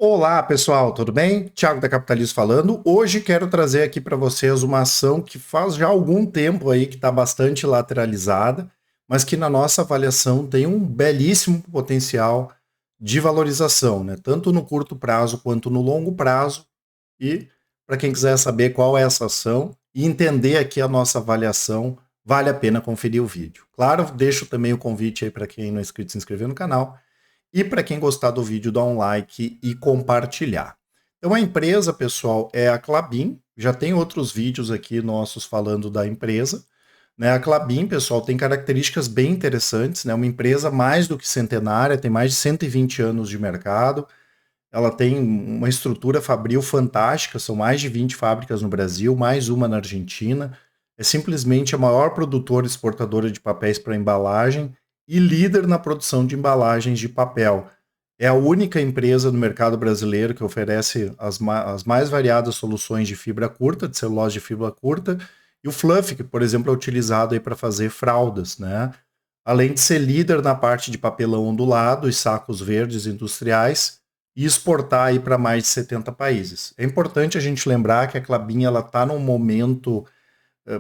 Olá, pessoal, tudo bem? Thiago da Capitalismo falando. Hoje quero trazer aqui para vocês uma ação que faz já algum tempo aí que está bastante lateralizada, mas que na nossa avaliação tem um belíssimo potencial de valorização, né? Tanto no curto prazo quanto no longo prazo. E para quem quiser saber qual é essa ação e entender aqui a nossa avaliação, vale a pena conferir o vídeo. Claro, deixo também o convite aí para quem não é inscrito se inscrever no canal. E para quem gostar do vídeo, dá um like e compartilhar. Então a empresa, pessoal, é a Klabin. Já tem outros vídeos aqui nossos falando da empresa. Né? A Klabin, pessoal, tem características bem interessantes. Né? Uma empresa mais do que centenária, tem mais de 120 anos de mercado. Ela tem uma estrutura fabril fantástica, são mais de 20 fábricas no Brasil, mais uma na Argentina. É simplesmente a maior produtora e exportadora de papéis para embalagem e líder na produção de embalagens de papel. É a única empresa no mercado brasileiro que oferece as mais variadas soluções de fibra curta, de celulose de fibra curta, e o fluff, que, por exemplo, é utilizado para fazer fraldas, né? Além de ser líder na parte de papelão ondulado e sacos verdes industriais, e exportar para mais de 70 países. É importante a gente lembrar que a Klabin está num momento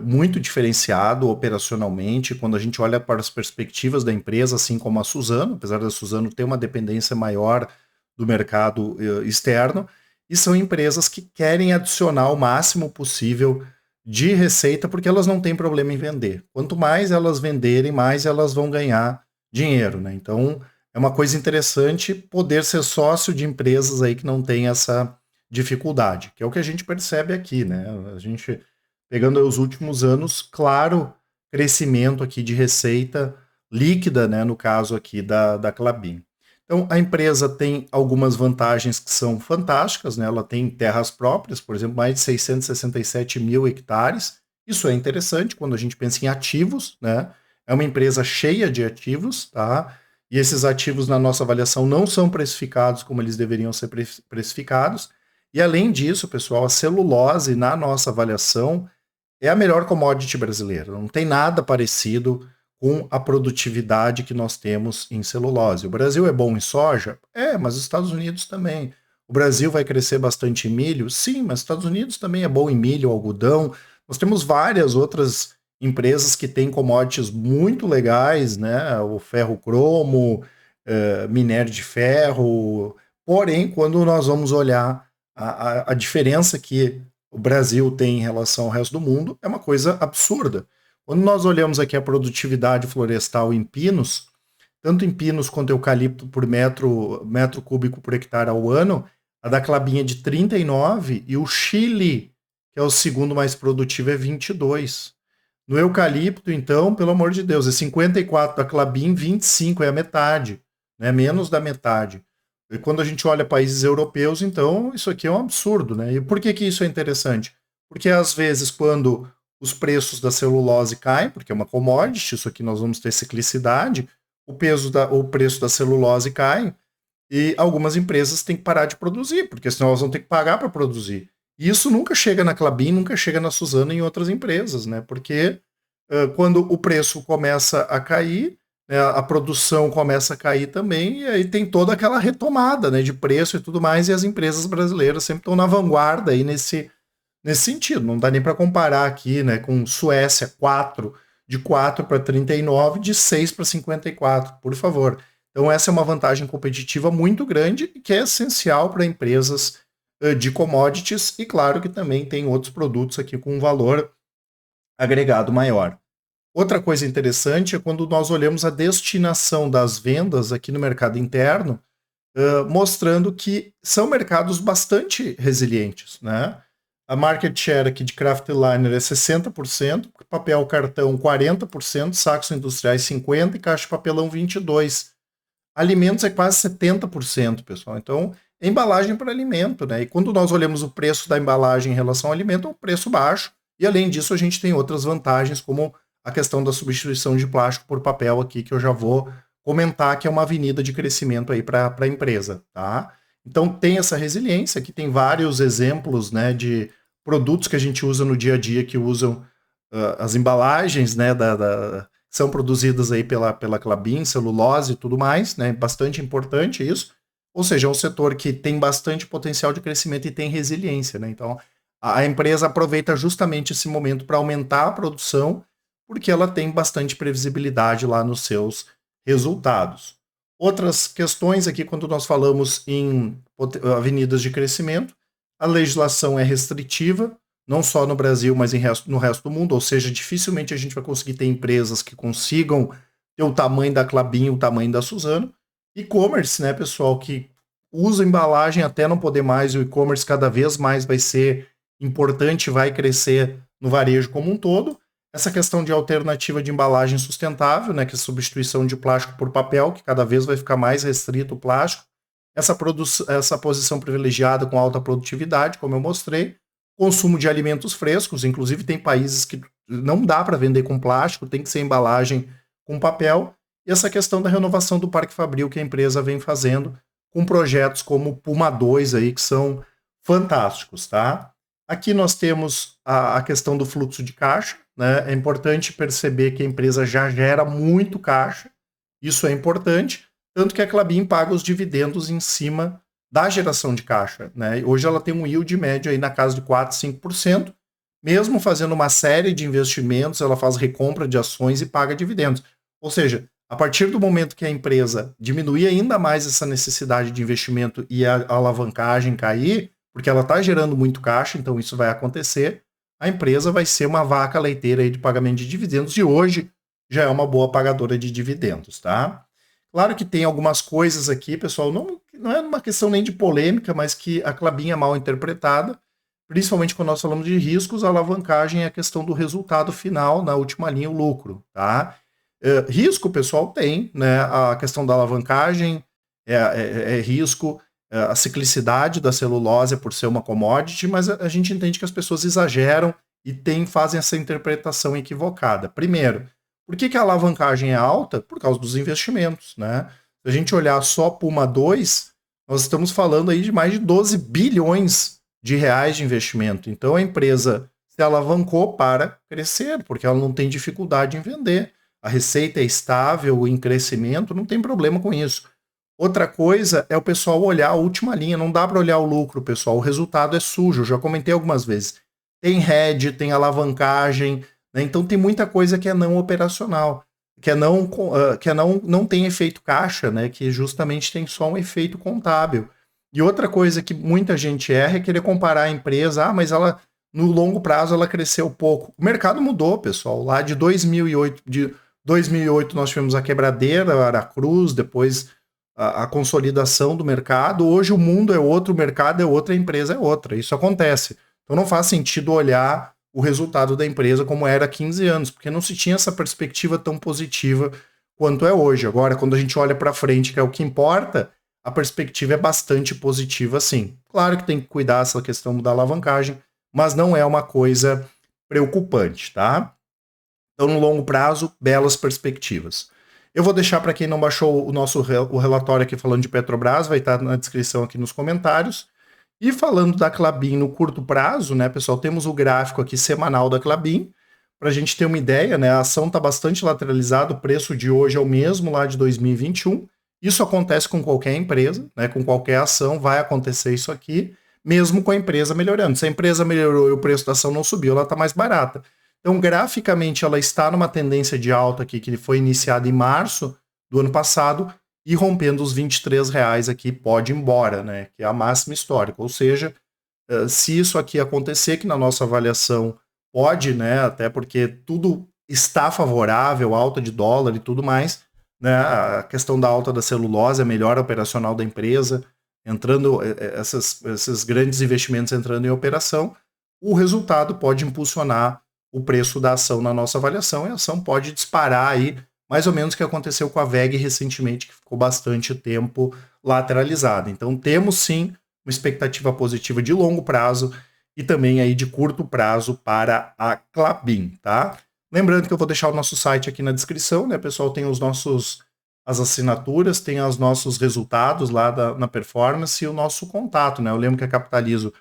muito diferenciado operacionalmente, quando a gente olha para as perspectivas da empresa, assim como a Suzano, apesar da Suzano ter uma dependência maior do mercado externo, e são empresas que querem adicionar o máximo possível de receita, porque elas não têm problema em vender. Quanto mais elas venderem, mais elas vão ganhar dinheiro, né? Então, é uma coisa interessante poder ser sócio de empresas aí que não têm essa dificuldade, que é o que a gente percebe aqui, né? A gente pegando os últimos anos, claro, crescimento aqui de receita líquida, né, no caso aqui da Klabin. Então, a empresa tem algumas vantagens que são fantásticas, né? Ela tem terras próprias, por exemplo, mais de 667 mil hectares. Isso é interessante quando a gente pensa em ativos, né? É uma empresa cheia de ativos, tá? E esses ativos, na nossa avaliação, não são precificados como eles deveriam ser precificados. E além disso, pessoal, a celulose, na nossa avaliação, é a melhor commodity brasileira. Não tem nada parecido com a produtividade que nós temos em celulose. O Brasil é bom em soja? É, mas os Estados Unidos também. O Brasil vai crescer bastante em milho? Sim, mas os Estados Unidos também é bom em milho, algodão. Nós temos várias outras empresas que têm commodities muito legais, né? O ferro cromo, minério de ferro. Porém, quando nós vamos olhar a diferença que o Brasil tem em relação ao resto do mundo é uma coisa absurda. Quando nós olhamos aqui a produtividade florestal em pinos, tanto em pinos quanto eucalipto por metro cúbico por hectare ao ano, a da Klabin é de 39 e o Chile, que é o segundo mais produtivo, é 22. No eucalipto, então, pelo amor de Deus, é 54 da Klabin, 25 é a metade, né? Menos da metade. E quando a gente olha países europeus, então, isso aqui é um absurdo, né? E por que que isso é interessante? Porque às vezes, quando os preços da celulose caem, porque é uma commodity, isso aqui nós vamos ter ciclicidade, o preço da celulose cai e algumas empresas têm que parar de produzir, porque senão elas vão ter que pagar para produzir. E isso nunca chega na Klabin, nunca chega na Suzano e em outras empresas, né? Porque quando o preço começa a cair, né, a produção começa a cair também, e aí tem toda aquela retomada, né, de preço e tudo mais, e as empresas brasileiras sempre estão na vanguarda aí nesse sentido. Não dá nem para comparar aqui, né, com Suécia, 4, de 4 para 39, de 6 para 54, por favor. Então essa é uma vantagem competitiva muito grande e que é essencial para empresas de commodities, e claro que também tem outros produtos aqui com um valor agregado maior. Outra coisa interessante é quando nós olhamos a destinação das vendas aqui no mercado interno, mostrando que são mercados bastante resilientes, né? A market share aqui de Kraftliner é 60%, papel cartão 40%, sacos industriais 50% e caixa de papelão 22%. Alimentos é quase 70%, pessoal. Então, é embalagem para alimento, né? E quando nós olhamos o preço da embalagem em relação ao alimento, é um preço baixo. E além disso, a gente tem outras vantagens, como a questão da substituição de plástico por papel aqui, que eu já vou comentar, que é uma avenida de crescimento aí para a empresa, tá? Então tem essa resiliência, que tem vários exemplos, né, de produtos que a gente usa no dia a dia que usam as embalagens, né, são produzidas aí pela Klabin, celulose e tudo mais, né, bastante importante isso. ou seja, é um setor que tem bastante potencial de crescimento e tem resiliência, né? Então, a empresa aproveita justamente esse momento para aumentar a produção, porque ela tem bastante previsibilidade lá nos seus resultados. Outras questões aqui, quando nós falamos em avenidas de crescimento, a legislação é restritiva, não só no Brasil, mas no resto do mundo, ou seja, dificilmente a gente vai conseguir ter empresas que consigam ter o tamanho da Klabin e o tamanho da Suzano. E-commerce, né, pessoal, que usa embalagem até não poder mais, o e-commerce cada vez mais vai ser importante, vai crescer no varejo como um todo. Essa questão de alternativa de embalagem sustentável, né, que é a substituição de plástico por papel, que cada vez vai ficar mais restrito o plástico. Essa posição privilegiada com alta produtividade, como eu mostrei. Consumo de alimentos frescos, inclusive tem países que não dá para vender com plástico, tem que ser embalagem com papel. E essa questão da renovação do parque fabril que a empresa vem fazendo com projetos como Puma 2 aí, que são fantásticos, tá? Aqui nós temos a questão do fluxo de caixa, né? É importante perceber que a empresa já gera muito caixa, isso é importante, tanto que a Klabin paga os dividendos em cima da geração de caixa, né? Hoje ela tem um yield médio aí na casa de 4, 5%, mesmo fazendo uma série de investimentos, ela faz recompra de ações e paga dividendos. Ou seja, a partir do momento que a empresa diminuir ainda mais essa necessidade de investimento e a alavancagem cair, porque ela está gerando muito caixa, então isso vai acontecer, a empresa vai ser uma vaca leiteira aí de pagamento de dividendos e hoje já é uma boa pagadora de dividendos, tá? Claro que tem algumas coisas aqui, pessoal, não é uma questão nem de polêmica, mas que a Klabin é mal interpretada, principalmente quando nós falamos de riscos, a alavancagem é a questão do resultado final, na última linha, o lucro, tá? Risco, pessoal, tem, né? A questão da alavancagem é risco, a ciclicidade da celulose por ser uma commodity, mas a gente entende que as pessoas exageram e fazem essa interpretação equivocada. Primeiro, por que a alavancagem é alta? Por causa dos investimentos, né? Se a gente olhar só Puma 2, nós estamos falando aí de mais de 12 bilhões de reais de investimento. Então a empresa se alavancou para crescer, porque ela não tem dificuldade em vender. A receita é estável, em crescimento, não tem problema com isso. Outra coisa é o pessoal olhar a última linha, não dá para olhar o lucro, pessoal, o resultado é sujo, eu já comentei algumas vezes. Tem hedge, tem alavancagem, né? Então tem muita coisa que é não operacional, que não tem efeito caixa, né? Que justamente tem só um efeito contábil. E outra coisa que muita gente erra é querer comparar a empresa, mas ela no longo prazo ela cresceu pouco. O mercado mudou, pessoal, lá de 2008 nós tivemos a quebradeira, a Aracruz, depois a consolidação do mercado. Hoje o mundo é outro, o mercado é outra, a empresa é outra. Isso acontece. Então não faz sentido olhar o resultado da empresa como era há 15 anos, porque não se tinha essa perspectiva tão positiva quanto é hoje. Agora, quando a gente olha para frente, que é o que importa, a perspectiva é bastante positiva, sim. Claro que tem que cuidar essa questão da alavancagem, mas não é uma coisa preocupante, tá? Então, no longo prazo, belas perspectivas. Eu vou deixar para quem não baixou o relatório aqui falando de Petrobras, vai estar na descrição aqui nos comentários. E falando da Klabin no curto prazo, né, pessoal, temos o gráfico aqui semanal da Klabin, para a gente ter uma ideia, né, a ação está bastante lateralizada, o preço de hoje é o mesmo lá de 2021. Isso acontece com qualquer empresa, né, com qualquer ação, vai acontecer isso aqui, mesmo com a empresa melhorando. Se a empresa melhorou e o preço da ação não subiu, ela está mais barata. Então, graficamente, ela está numa tendência de alta aqui, que foi iniciada em março do ano passado, e rompendo os R$ 23 aqui, pode ir embora, né? Que é a máxima histórica. Ou seja, se isso aqui acontecer, que na nossa avaliação pode, né? Até porque tudo está favorável, alta de dólar e tudo mais, né? A questão da alta da celulose, a melhora operacional da empresa, entrando, esses grandes investimentos entrando em operação, o resultado pode impulsionar o preço da ação na nossa avaliação, e a ação pode disparar aí, mais ou menos o que aconteceu com a VEG recentemente, que ficou bastante tempo lateralizada. Então temos sim uma expectativa positiva de longo prazo e também aí de curto prazo para a Klabin, tá? Lembrando que eu vou deixar o nosso site aqui na descrição, né, pessoal? Tem as assinaturas, tem os nossos resultados lá na performance e o nosso contato, né? Eu lembro que a Capitalizo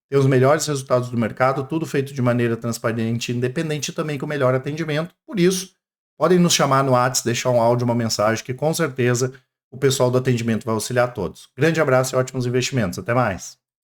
tem os melhores resultados do mercado, tudo feito de maneira transparente, independente também com o melhor atendimento. Por isso, podem nos chamar no WhatsApp, deixar um áudio, uma mensagem, que com certeza o o pessoal do atendimento vai auxiliar todos. Grande abraço e ótimos investimentos. Até mais.